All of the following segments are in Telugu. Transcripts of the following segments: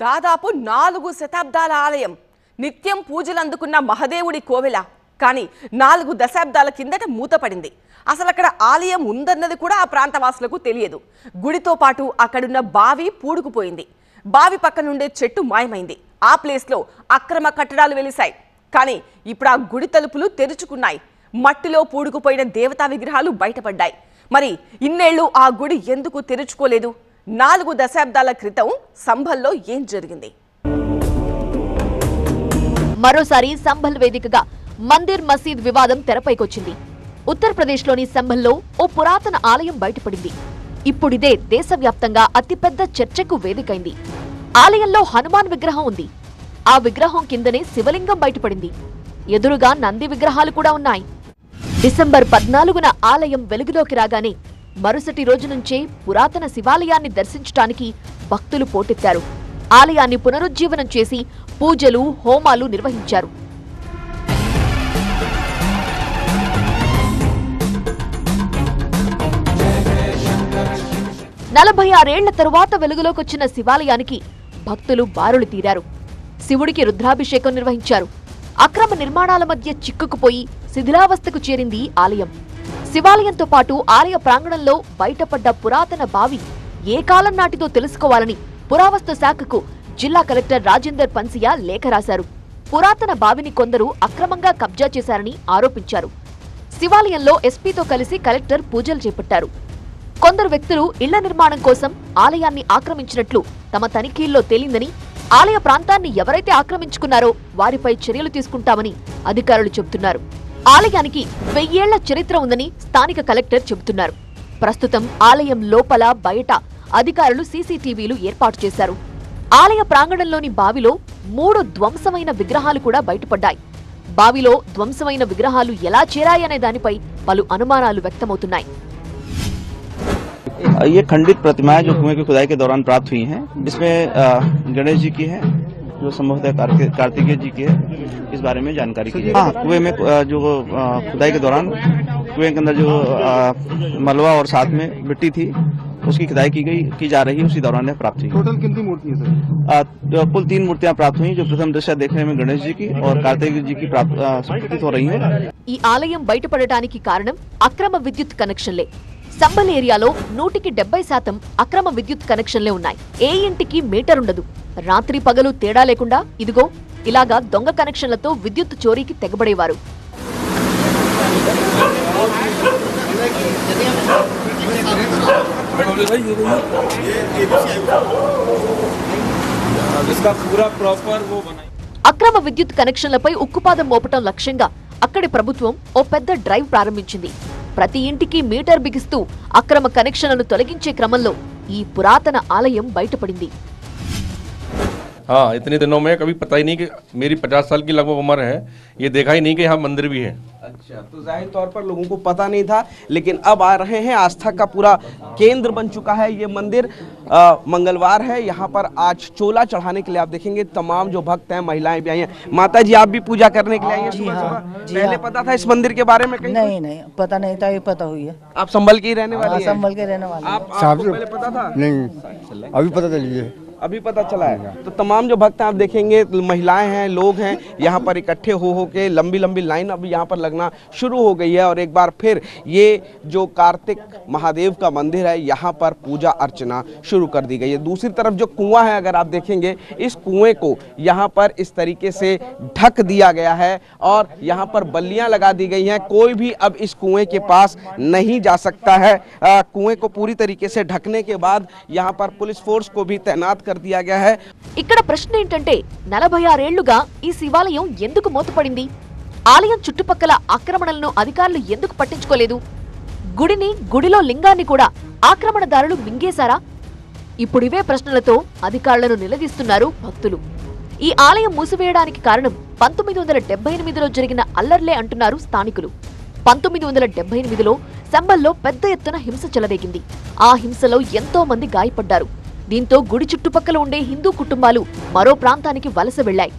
దాదాపు 4 శతాబ్దాల ఆలయం, నిత్యం పూజలు అందుకున్న మహదేవుడి కోవెల. కానీ 4 దశాబ్దాల కిందట మూతపడింది. అసలు అక్కడ ఆలయం ఉందన్నది కూడా ఆ ప్రాంతవాసులకు తెలియదు. గుడితో పాటు అక్కడున్న బావి పూడుకుపోయింది. బావి పక్కనుండే చెట్టు మాయమైంది. ఆ ప్లేస్లో అక్రమ కట్టడాలు వెలిశాయి. కానీ ఇప్పుడు ఆ గుడి తలుపులు తెరుచుకున్నాయి. మట్టిలో పూడుకుపోయిన దేవతా విగ్రహాలు బయటపడ్డాయి. మరి ఇన్నేళ్లు ఆ గుడి ఎందుకు తెరుచుకోలేదు? 4 దశాబ్దాల క్రితం సంభల్లో ఏం జరిగింది? మరోసారి సంభల్ వేదికగా మందిర్ మసీద్ వివాదం తెరపైకొచ్చింది. ఉత్తరప్రదేశ్లోని సంభల్లో ఓ పురాతన ఆలయం బయటపడింది. ఇప్పుడిదే దేశవ్యాప్తంగా అతిపెద్ద చర్చకు వేదికైంది. ఆలయంలో హనుమాన్ విగ్రహం ఉంది. ఆ విగ్రహం కిందనే శివలింగం బయటపడింది. ఎదురుగా నంది విగ్రహాలు కూడా ఉన్నాయి. డిసెంబర్ 14న ఆలయం వెలుగులోకి రాగానే మరుసటి రోజు నుంచే పురాతన శివాలయాన్ని దర్శించడానికి భక్తులు పోటెత్తారు. ఆలయాన్ని పునరుజ్జీవనం చేసి పూజలు, హోమాలు నిర్వహించారు. నలభై 46 ఏళ్ల తరువాత వెలుగులోకొచ్చిన శివాలయానికి భక్తులు బారులు తీరారు. శివుడికి రుద్రాభిషేకం నిర్వహించారు. అక్రమ నిర్మాణాల మధ్య చిక్కుకుపోయి శిథిలావస్థకు చేరింది ఆలయం. శివాలయంతో పాటు ఆలయ ప్రాంగణంలో బయటపడ్డ పురాతన బావి ఏ కాలం నాటిదో తెలుసుకోవాలని పురావస్తు శాఖకు జిల్లా కలెక్టర్ రాజేందర్ పన్సియా లేఖ రాశారు. పురాతన బావిని కొందరు అక్రమంగా కబ్జా చేశారని ఆరోపించారు. శివాలయంలో ఎస్పీతో కలిసి కలెక్టర్ పూజలు చేపట్టారు. కొందరు వ్యక్తులు ఇళ్ల నిర్మాణం కోసం ఆలయాన్ని ఆక్రమించినట్లు తమ తనిఖీల్లో తేలిందని, ఆలయ ప్రాంతాన్ని ఎవరైతే ఆక్రమించుకున్నారో వారిపై చర్యలు తీసుకుంటామని అధికారులు చెబుతున్నారు. ఆలయానికి 1000 ఏళ్ల చరిత్ర ఉందని స్థానిక కలెక్టర్ చెబుతున్నారు. ప్రస్తుతం ఆలయం లోపల బయట అధికారులు సీసీటీవీలు ఏర్పాటు చేశారు. ఆలయ ప్రాంగణంలోని బావిలో 3 ధ్వంసమైన విగ్రహాలు కూడా బయటపడ్డాయి. బావిలో ధ్వంసమైన విగ్రహాలు ఎలా చేరాయనే దానిపై పలు అనుమానాలు వ్యక్తమవుతున్నాయి. ये खंडित प्रतिमाएं जो कुएं की खुदाई के दौरान प्राप्त हुई हैं, इसमें गणेश जी की है, जो संभवतः कार्तिकेय जी की है, इस बारे में जानकारी की। हाँ, कुएं में जो खुदाई के दौरान कुएं के अंदर जो मलबा और साथ में मिट्टी थी, उसकी खुदाई की जा रही, उसी दौरान प्राप्त हुई। टोटल कितनी मूर्तियां सर? कुल 3 मूर्तियां प्राप्त हुई, जो प्रथम दृष्टया देखने में गणेश जी की और कार्तिकेय जी की प्रतीत हो रही है। ఈ ఆలయం బయటపడటానికి కారణం అక్రమ విద్యుత్ కనెక్షన్లే. సంబల్ ఏరియాలో 100% అక్రమ విద్యుత్ కనెక్షన్లే ఉన్నాయి. ఏ ఇంటికి మీటర్ ఉండదు. రాత్రి పగలు తేడా లేకుండా ఇదిగో ఇలాగా దొంగ కనెక్షన్లతో విద్యుత్ చోరీకి తెగబడేవారు. అక్రమ విద్యుత్ కనెక్షన్లపై ఉక్కుపాదం మోపటం లక్ష్యంగా అక్కడి ప్రభుత్వం ఓ పెద్ద డ్రైవ్ ప్రారంభించింది. ప్రతి ఇంటికి మీటర్ బిగిస్తూ అక్రమ కనెక్షన్లను తొలగించే క్రమంలో ఈ పురాతన ఆలయం బయటపడింది. हाँ, इतने दिनों में कभी पता ही नहीं कि मेरी 50 साल की लगभग उम्र है, ये देखा ही नहीं कि यहाँ मंदिर भी है। अच्छा, तो जाहिर तौर पर लोगों को पता नहीं था, लेकिन अब आ रहे हैं। आस्था का पूरा केंद्र बन चुका है ये मंदिर। मंगलवार है, यहाँ पर आज चोला चढ़ाने के लिए आप देखेंगे तमाम जो भक्त हैं, महिलाएं भी आई हैं। माता जी, आप भी पूजा करने के लिए आई हैं सुबह सुबह? पहले पता था इस मंदिर के बारे में? नहीं, पता नहीं था, ये पता हुई है। आप संभल की रहने वाली हैं? संभल के रहने वाले। आपको पहले पता था? नहीं, अभी पता चली है। अभी पता चला है। तो तमाम जो भक्त हैं आप देखेंगे, महिलाएं हैं, लोग हैं, यहाँ पर इकट्ठे हो के लंबी लंबी लाइन अब यहाँ पर लगना शुरू हो गई है। और एक बार फिर ये जो कार्तिक महादेव का मंदिर है, यहाँ पर पूजा अर्चना शुरू कर दी गई है। दूसरी तरफ जो कुआं है, अगर आप देखेंगे, इस कुएं को यहाँ पर इस तरीके से ढक दिया गया है और यहाँ पर बल्लियां लगा दी गई हैं। कोई भी अब इस कुएं के पास नहीं जा सकता है। कुएं को पूरी तरीके से ढकने के बाद यहाँ पर पुलिस फोर्स को भी तैनात कर दिया गया है। ఇక్కడ ప్రశ్న ఏంటంటే 46 ఏళ్లుగా ఈ శివాలయం ఎందుకు మూతపడింది? ఆలయం చుట్టుపక్కల ఆక్రమణలను అధికారులు ఎందుకు పట్టించుకోలేదు? గుడిలో లింగాన్ని కూడా ఆక్రమణదారులు మింగేశారా? ఇప్పుడు ఇవే ప్రశ్నలతో అధికారులను నిలదీస్తున్నారు భక్తులు. ఈ ఆలయం మూసివేయడానికి కారణం 1978లో జరిగిన అల్లర్లే అంటున్నారు స్థానికులు. 1978లో సంబల్లో పెద్ద ఎత్తున హింస చెలరేగింది. ఆ హింసలో ఎంతో మంది గాయపడ్డారు. దీంతో గుడి చుట్టుపక్కల ఉండే హిందూ కుటుంబాలు మరో ప్రాంతానికి వలస వెళ్లాయి.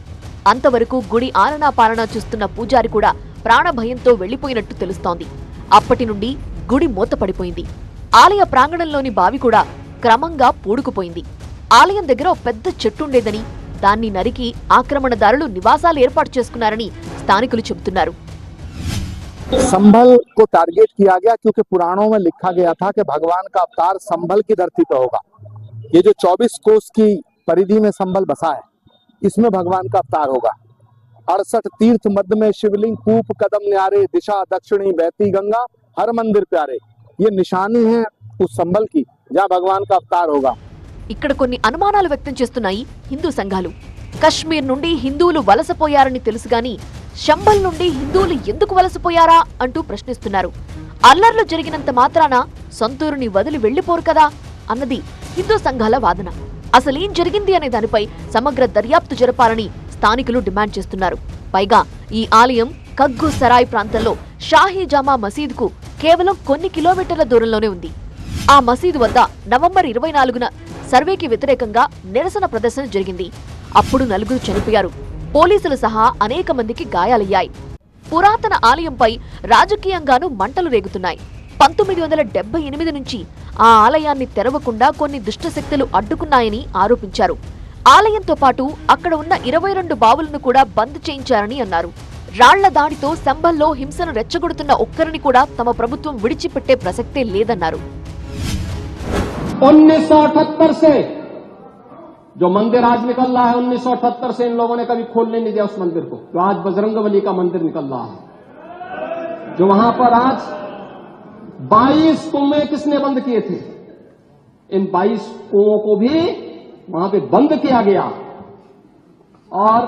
అంతవరకు గుడి ఆలనా పాలనా చూస్తున్న పూజారి కూడా ప్రాణభయంతో వెళ్లిపోయినట్టు తెలుస్తోంది. అప్పటి నుండి గుడి మూతపడిపోయింది. ఆలయ ప్రాంగణంలోని బావి కూడా క్రమంగా పూడుకుపోయింది. ఆలయం దగ్గర ఓ పెద్ద చెట్టు ఉండేదని, దాన్ని నరికి ఆక్రమణదారులు నివాసాలు ఏర్పాటు చేసుకున్నారని స్థానికులు చెబుతున్నారు. संभल को टारगेट किया गया क्योंकि पुराणों में लिखा गया था कि भगवान का अवतार संभल की धरती पर होगा। ये जो 24 कोस की परिधि में संभल बसा है, इसमें भगवान का अवतार होगा। 68 तीर्थ मध्य में शिवलिंग, कूप कदम न्यारे, दिशा दक्षिणी बहती गंगा, हर मंदिर प्यारे, ये निशानी है उस संभल की जहाँ भगवान का अवतार होगा। ఇక్కడ కొన్ని అనుమానాలు వ్యక్తం చేస్తున్నాయి హిందూ సంఘాలు. కశ్మీర్ నుండి హిందువులు వలసపోయారని తెలుసు గాని శంభల్ నుండి హిందువులు ఎందుకు వలసపోయారా అంటూ ప్రశ్నిస్తున్నారు. అల్లర్లు జరిగినంత మాత్రాన సొంతూరుని వదిలి వెళ్లిపోరు కదా అన్నది హిందూ సంఘాల వాదన. అసలేం జరిగింది అనే దానిపై సమగ్ర దర్యాప్తు జరపాలని స్థానికులు డిమాండ్ చేస్తున్నారు. పైగా ఈ ఆలయం కగ్గు సరాయ్ ప్రాంతంలో షాహీ జామా మసీదుకు కేవలం కొన్ని కిలోమీటర్ల దూరంలోనే ఉంది. ఆ మసీదు వద్ద నవంబర్ 24న సర్వేకి వ్యతిరేకంగా నిరసన ప్రదర్శన జరిగింది. అప్పుడు 4 చనిపోయారు. పోలీసులు సహా అనేక మందికి గాయాలయ్యాయి. పురాతన ఆలయంపై రాజకీయంగానూ మంటలు రేగుతున్నాయి. 1978 నుంచి ఆ ఆలయాన్ని తెరవకుండా కొన్ని దుష్టశక్తులు అడ్డుకున్నాయని ఆరోపించారు. ఆలయంతో పాటు అక్కడ ఉన్న 22 బావులను కూడా బంద్ చేయించారని అన్నారు. రాళ్ల దాడితో సంభల్లో హింసను రెచ్చగొడుతున్న ఒక్కరిని కూడా తమ ప్రభుత్వం విడిచిపెట్టే ప్రసక్తే లేదన్నారు. 1978 से जो मंदिर आज निकल रहा है, 1978 से इन लोगों ने कभी खोलने नहीं दिया उस मंदिर को, जो आज बजरंगबली का मंदिर निकल रहा है, जो वहां पर आज 22 कुएं किसने बंद किए थे, इन 22 कुओं को भी वहां पे बंद किया गया। और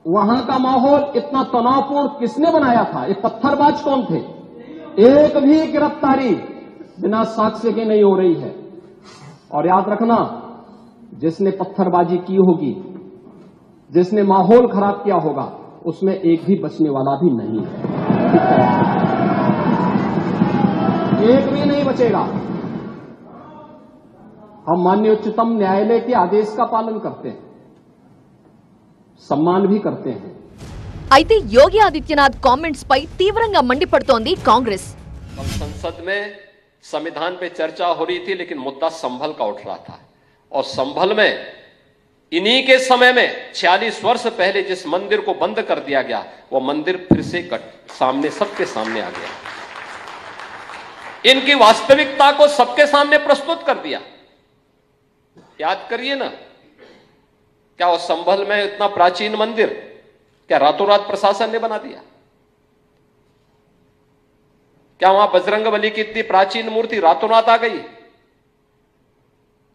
वहां का माहौल इतना तनावपूर्ण किसने बनाया था? ये पत्थरबाज कौन थे? एक भी गिरफ्तारी बिना साक्ष्य के नहीं हो रही है। और याद रखना, जिसने पत्थरबाजी की होगी, जिसने माहौल खराब किया होगा, उसमें एक भी बचने वाला भी नहीं है, एक भी नहीं बचेगा। हम माननीय उच्चतम न्यायालय के आदेश का पालन करते हैं, सम्मान भी करते हैं। అయితే యోగి ఆదిత్యనాథ్ కామెంట్స్ పై తీవ్రంగా మండిపడుతోంది కాంగ్రెస్. संसद में संविधान पे चर्चा हो रही थी, लेकिन मुद्दा संभल का उठ रहा था। और संभल में इन्हीं के समय में 46 वर्ष पहले जिस मंदिर को बंद कर दिया गया, वो मंदिर फिर से सामने, सबके सामने आ गया। इनकी वास्तविकता को सबके सामने प्रस्तुत कर दिया। याद करिए ना, क्या वो संभल में इतना प्राचीन मंदिर क्या रातों रात प्रशासन ने बना दिया? क्या वहां बजरंगबली की इतनी प्राचीन मूर्ति रातों रात आ गई?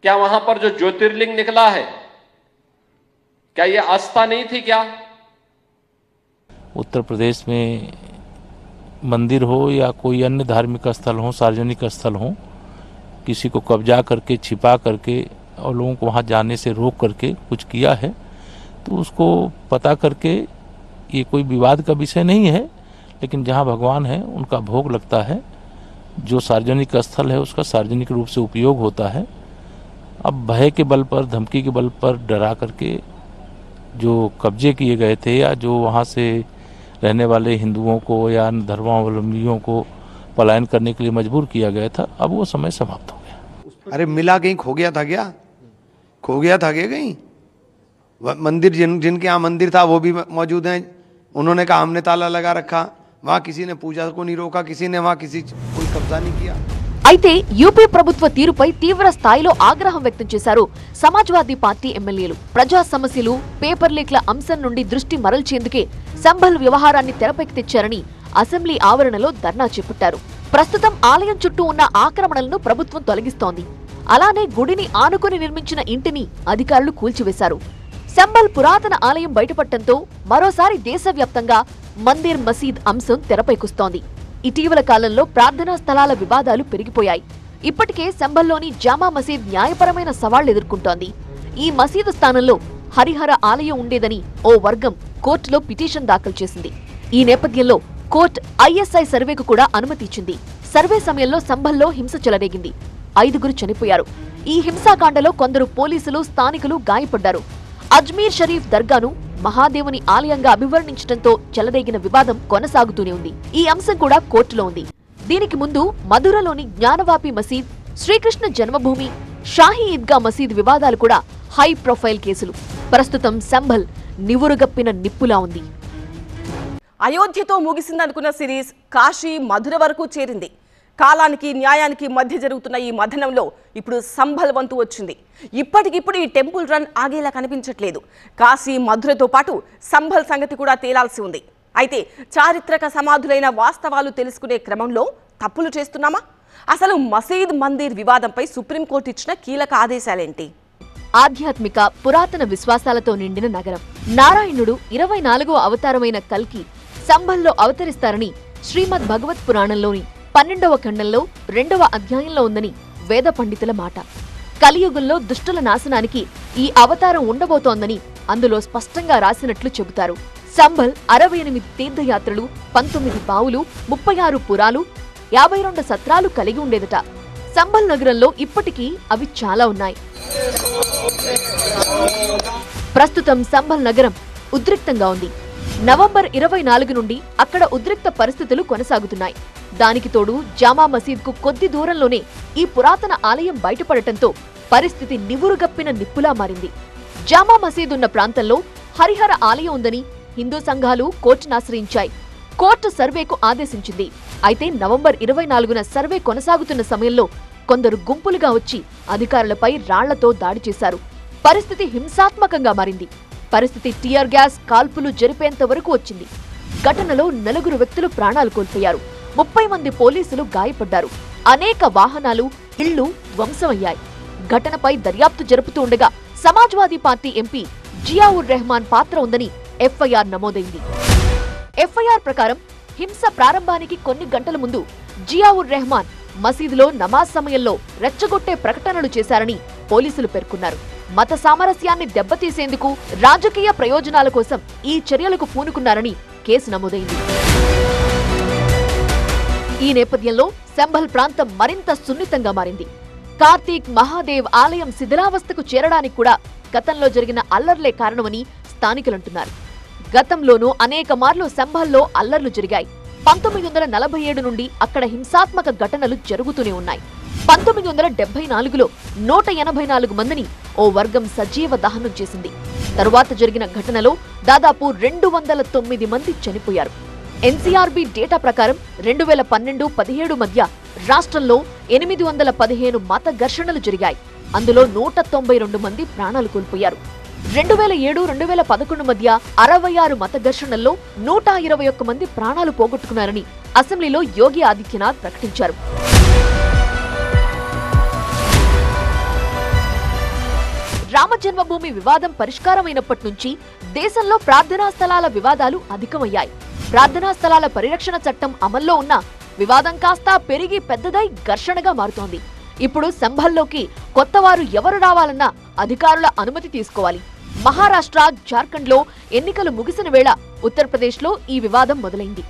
क्या वहां पर जो ज्योतिर्लिंग निकला है, क्या यह आस्था नहीं थी? क्या उत्तर प्रदेश में मंदिर हो या कोई अन्य धार्मिक स्थल हो, सार्वजनिक स्थल हो, किसी को कब्जा करके, छिपा करके और लोगों को वहां जाने से रोक करके कुछ किया है, तो उसको पता करके, ये कोई विवाद का विषय नहीं है, लेकिन जहां भगवान है उनका भोग लगता है, जो सार्वजनिक स्थल है उसका सार्वजनिक रूप से उपयोग होता है। अब भय के बल पर, धमकी के बल पर डरा करके जो कब्जे किए गए थे या जो वहां से रहने वाले हिंदुओं को या धर्मावलंबियों को पलायन करने के लिए मजबूर किया गया था, अब वो समय समाप्त हो गया। अरे मिला कहीं खो गया था क्या? खो गया था क्या कहीं? मंदिर जिनके यहाँ मंदिर था वो भी मौजूद हैं, उन्होंने कहा हमने ताला लगा रखा, वहां किसी ने पूजा को नहीं रोका, किसी ने वहां कोई कब्जा नहीं किया। అయితే యూపీ ప్రభుత్వ తీరుపై తీవ్ర స్థాయిలో ఆగ్రహం వ్యక్తం చేశారు సమాజ్వాదీ పార్టీ ఎమ్మెల్యేలు. ప్రజా సమస్యలు, పేపర్ లీక్ల అంశం నుండి దృష్టి మరల్చేందుకే సంభల్ వ్యవహారాన్ని తెరపైకి తెచ్చారని అసెంబ్లీ ఆవరణలో ధర్నా చేపట్టారు. ప్రస్తుతం ఆలయం చుట్టూ ఉన్న ఆక్రమణలను ప్రభుత్వం తొలగిస్తోంది. అలానే గుడిని ఆనుకుని నిర్మించిన ఇంటిని అధికారులు కూల్చివేశారు. సంభల్ పురాతన ఆలయం బయటపడటంతో మరోసారి దేశవ్యాప్తంగా మందిర్, మసీద్ అంశం తెరపైకొస్తోంది. ఇటీవల కాలంలో ప్రార్థనా స్థలాల వివాదాలు పెరిగిపోయాయి. ఇప్పటికే సంభల్లోని జామా మసీద్ న్యాయపరమైన సవాళ్లు ఎదుర్కొంటోంది. ఈ మసీదు స్థానంలో హరిహర ఆలయం ఉండేదని ఓ వర్గం కోర్టులో పిటిషన్ దాఖలు చేసింది. ఈ నేపథ్యంలో కోర్టు ఐఎస్ఐ సర్వేకు కూడా అనుమతి ఇచ్చింది. సర్వే సమయంలో సంభల్లో హింస చెలరేగింది. 5 చనిపోయారు. ఈ హింసాకాండలో కొందరు పోలీసులు, స్థానికులు గాయపడ్డారు. అజ్మీర్ షరీఫ్ దర్గాను మహాదేవుని ఆలయంగా అభివర్ణించడంతో చెలరేగిన వివాదం కొనసాగుతూనే ఉంది. ఈ అంశం కూడా కోర్టులో ఉంది. దీనికి ముందు మధురలోని జ్ఞానవాపి మసీద్, శ్రీకృష్ణ జన్మభూమి, షాహీ ఈద్గా మసీద్ వివాదాలు కూడా హై ప్రొఫైల్ కేసులు. ప్రస్తుతం సంభల్ నివురుగప్పిన నిప్పులా ఉంది. అయోధ్యతో ముగిసిందనుకున్న సిరీస్ కాశీ మధుర వరకు చేరింది. కాలానికి న్యాయానికి మధ్య జరుగుతున్న ఈ మథనంలో ఇప్పుడు సంభల్ వంతు వచ్చింది. ఇప్పటికిప్పుడు ఈ టెంపుల్ రన్ ఆగేలా కనిపించట్లేదు. కాశీ మధురతో పాటు సంభల్ సంగతి కూడా తేలాల్సి ఉంది. అయితే చారిత్రక సమాధులైన వాస్తవాలు తెలుసుకునే క్రమంలో తప్పులు చేస్తున్నామా? అసలు మసీద్ మందిర్ వివాదంపై సుప్రీంకోర్టు ఇచ్చిన కీలక ఆదేశాలేంటి? ఆధ్యాత్మిక పురాతన విశ్వాసాలతో నిండిన నగరం. నారాయణుడు 24వ అవతారమైన కల్కి సంభల్లో అవతరిస్తారని శ్రీమద్ భగవత్ పురాణంలోని 12వ ఖండంలో 2వ అధ్యాయంలో ఉందని వేద పండితుల మాట. కలియుగంలో దుష్టుల నాశనానికి ఈ అవతారం ఉండబోతోందని అందులో స్పష్టంగా రాసినట్లు చెబుతారు. సంభల్ 68 తీర్థయాత్రలు, 19 బావులు, 36 పురాలు, 52 సత్రాలు కలిగి ఉండేదట. సంభల్ నగరంలో ఇప్పటికీ అవి చాలా ఉన్నాయి. ప్రస్తుతం సంభల్ నగరం ఉద్రిక్తంగా ఉంది. నవంబర్ 24 నుండి అక్కడ ఉద్రిక్త పరిస్థితులు కొనసాగుతున్నాయి. దానికి తోడు జామా మసీద్కు కొద్ది దూరంలోనే ఈ పురాతన ఆలయం బయటపడటంతో పరిస్థితి నివురుగప్పిన నిప్పులా మారింది. జామా మసీద్ ఉన్న ప్రాంతంలో హరిహర ఆలయం ఉందని హిందూ సంఘాలు కోర్టునాశ్రయించాయి. కోర్టు సర్వేకు ఆదేశించింది. అయితే నవంబర్ 24న సర్వే కొనసాగుతున్న సమయంలో కొందరు గుంపులుగా వచ్చి అధికారులపై రాళ్లతో దాడి చేశారు. పరిస్థితి హింసాత్మకంగా మారింది. పరిస్థితి టియర్ గ్యాస్ కాల్పులు జరిపేంత వరకు వచ్చింది. ఘటనలో 4 వ్యక్తులు ప్రాణాలు కోల్పోయారు. 30 మంది పోలీసులు గాయపడ్డారు. అనేక వాహనాలు, ఇళ్లు ధ్వంసమయ్యాయి. ఘటనపై దర్యాప్తు జరుపుతూ ఉండగా సమాజ్వాదీ పార్టీ ఎంపీ జియావుర్ రెహమాన్ పాత్ర ఉందని ఎఫ్ఐఆర్ నమోదైంది. ఎఫ్ఐఆర్ ప్రకారం హింస ప్రారంభానికి కొన్ని గంటల ముందు జియావుర్ రెహమాన్ మసీదులో నమాజ్ సమయంలో రెచ్చగొట్టే ప్రకటనలు చేశారని పోలీసులు పేర్కొన్నారు. మత సామరస్యాన్ని దెబ్బతీసేందుకు రాజకీయ ప్రయోజనాల కోసం ఈ చర్యలకు పూనుకున్నారని కేసు నమోదైంది. ఈ నేపథ్యంలో సంభల్ ప్రాంతం మరింత సున్నితంగా మారింది. కార్తీక్ మహాదేవ్ ఆలయం శిథిలావస్థకు చేరడానికి కూడా గతంలో జరిగిన అల్లర్లే కారణమని స్థానికులంటున్నారు. గతంలోనూ అనేక మార్లు సంభల్లో అల్లర్లు జరిగాయి. 1947 నుండి అక్కడ హింసాత్మక ఘటనలు జరుగుతూనే ఉన్నాయి. 1974లో 184 మందిని ఓ వర్గం సజీవ దహనం చేసింది. తరువాత జరిగిన ఘటనలో దాదాపు 209 మంది చనిపోయారు. ఎన్సీఆర్బీ డేటా ప్రకారం 2012-17 మధ్య రాష్ట్రంలో 815 మత ఘర్షణలు జరిగాయి. అందులో 192 మంది ప్రాణాలు కోల్పోయారు. 2007-2011 మధ్య 66 మత ఘర్షణల్లో 121 మంది ప్రాణాలు పోగొట్టుకున్నారని అసెంబ్లీలో యోగి ఆదిత్యనాథ్ ప్రకటించారు. రామ జన్మభూమి వివాదం పరిష్కారమైనప్పటి నుంచి దేశంలో ప్రార్థనా స్థలాల వివాదాలు అధికమయ్యాయి. ప్రార్థనా స్థలాల పరిరక్షణ చట్టం అమల్లో ఉన్న వివాదం కాస్త పెరిగి పెద్దదై ఘర్షణగా మారుతోంది. ఇప్పుడు సంభల్లోకి కొత్తవారు ఎవరు రావాలన్నా అధికారుల అనుమతి తీసుకోవాలి. మహారాష్ట్ర, జార్ఖండ్లో ఎన్నికలు ముగిసిన వేళ ఉత్తరప్రదేశ్లో ఈ వివాదం మొదలైంది.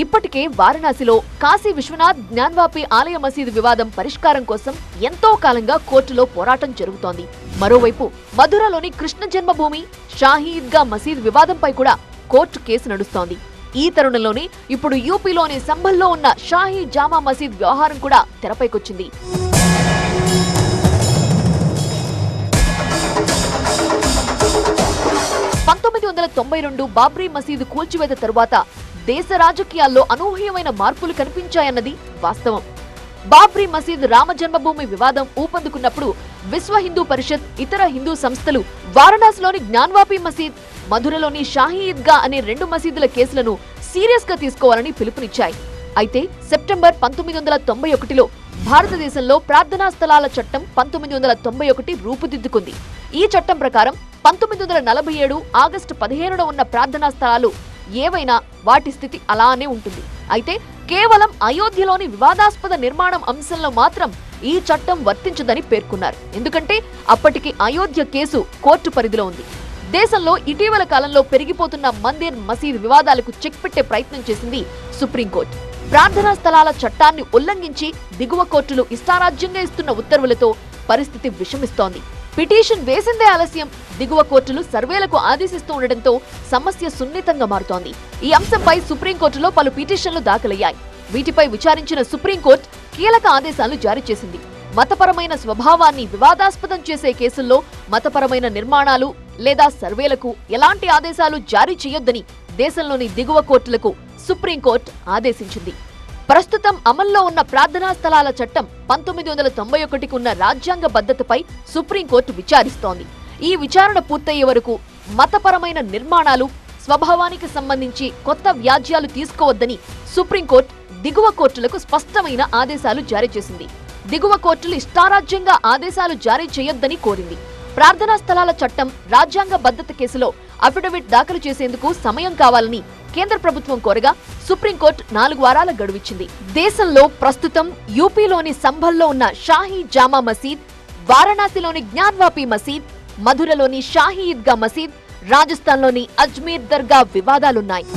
ఇప్పటికే వారణాసిలో కాశీ విశ్వనాథ్ జ్ఞాన్వాపి ఆలయ మసీదు వివాదం పరిష్కారం కోసం ఎంతో కాలంగా కోర్టులో పోరాటం జరుగుతోంది. మరోవైపు మధురలోని కృష్ణ జన్మభూమి షాహీ ఈద్గా మసీద్ వివాదంపై కూడా కోర్టు కేసు నడుస్తోంది. ఈ తరుణంలోనే ఇప్పుడు యూపీలోని సంభల్లో ఉన్న షాహీ జామా మసీద్ వ్యవహారం కూడా తెరపైకొచ్చింది. బాబ్రీ మసీదు కూల్చివేత తరువాత దేశ రాజకీయాల్లో అనూహ్యమైన మార్పులు కనిపించాయన్నది వాస్తవం. బాబ్రీ మసీద్ రామ జన్మభూమి వివాదం ఊపందుకున్నప్పుడు విశ్వ హిందూ పరిషత్, ఇతర హిందూ సంస్థలు వారణాసిలోని జ్ఞాన్వాపి మసీద్, మధురలోని షాహీ ఈద్గా అనే 2 మసీదుల కేసులను సీరియస్ గా తీసుకోవాలని పిలుపునిచ్చాయి. అయితే సెప్టెంబర్ 1991లో భారతదేశంలో ప్రార్థనా స్థలాల చట్టం 1991 రూపుదిద్దుకుంది. ఈ చట్టం ప్రకారం 1947 ఆగస్టు 15న ఉన్న ప్రార్థనా స్థలాలు ఏవైనా వాటి స్థితి అలానే ఉంటుంది. అయితే కేవలం అయోధ్యలోని వివాదాస్పద నిర్మాణం అంశంలో మాత్రం ఈ చట్టం వర్తించదని పేర్కొన్నారు. ఎందుకంటే అప్పటికి అయోధ్య కేసు కోర్టు పరిధిలో ఉంది. దేశంలో ఇటీవల కాలంలో పెరిగిపోతున్న మందిర్, మసీద్ వివాదాలకు చెక్ పెట్టే ప్రయత్నం చేసింది సుప్రీంకోర్టు. ప్రార్థనా స్థలాల చట్టాన్ని ఉల్లంఘించి దిగువ కోర్టులు ఇష్టారాజ్యంగా ఇస్తున్న ఉత్తర్వులతో పరిస్థితి విషమిస్తోంది. పిటిషన్ వేసిందే ఆలస్యం, దిగువ కోర్టులు సర్వేలకు ఆదేశిస్తూ ఉండడంతో సమస్య సున్నితంగా మారుతోంది. ఈ అంశంపై సుప్రీంకోర్టులో పలు పిటిషన్లు దాఖలయ్యాయి. వీటిపై విచారించిన సుప్రీంకోర్టు కీలక ఆదేశాలు జారీ చేసింది. మతపరమైన స్వభావాన్ని వివాదాస్పదం చేసే కేసుల్లో మతపరమైన నిర్మాణాలు లేదా సర్వేలకు ఎలాంటి ఆదేశాలు జారీ చేయొద్దని దేశంలోని దిగువ కోర్టులకు సుప్రీంకోర్టు ఆదేశించింది. ప్రస్తుతం అమల్లో ఉన్న ప్రార్థనా స్థలాల చట్టం 1991కు ఉన్న రాజ్యాంగ బద్ధతపై సుప్రీంకోర్టు విచారిస్తోంది. ఈ విచారణ పూర్తయ్యే వరకు మతపరమైన నిర్మాణాలు, స్వభావానికి సంబంధించి కొత్త వ్యాజ్యాలు తీసుకోవద్దని సుప్రీంకోర్టు దిగువ కోర్టులకు స్పష్టమైన ఆదేశాలు జారీ చేసింది. దిగువ కోర్టులు ఇష్టారాజ్యంగా ఆదేశాలు జారీ చేయొద్దని కోరింది. ప్రార్థనా స్థలాల చట్టం రాజ్యాంగ బద్ధత కేసులో అఫిడవిట్ దాఖలు చేసేందుకు సమయం కావాలని కేంద్ర ప్రభుత్వం కోరగా సుప్రీంకోర్టు 4 వారాల గడువిచ్చింది. దేశంలో ప్రస్తుతం యూపీలోని సంభల్లో ఉన్న షాహీ జామా మసీద్, వారణాసిలోని జ్ఞాన్వాపి మసీద్, మధురలోని షాహీ ఈద్గా మసీద్, రాజస్థాన్లోని అజ్మీర్ దర్గా వివాదాలున్నాయి.